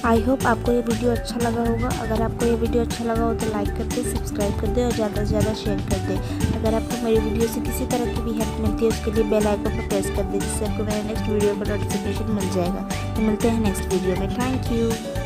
I hope आपको ये video अच्छा लगा होगा। अगर आपको ये वीडियो अच्छा लगा हो तो लाइक कर दे, सब्सक्राइब कर दे और ज़्यादा से ज़्यादा शेयर कर दे। अगर आपको मेरी वीडियो से किसी तरह की भी हेल्प मिलती है उसके लिए बेल आइकन पर प्रेस कर दे, जिससे आपको मेरे नेक्स्ट वीडियो का नोटिफिकेशन मिल जाएगा। तो मिलते हैं नेक्स्ट वीडियो में। Thank you.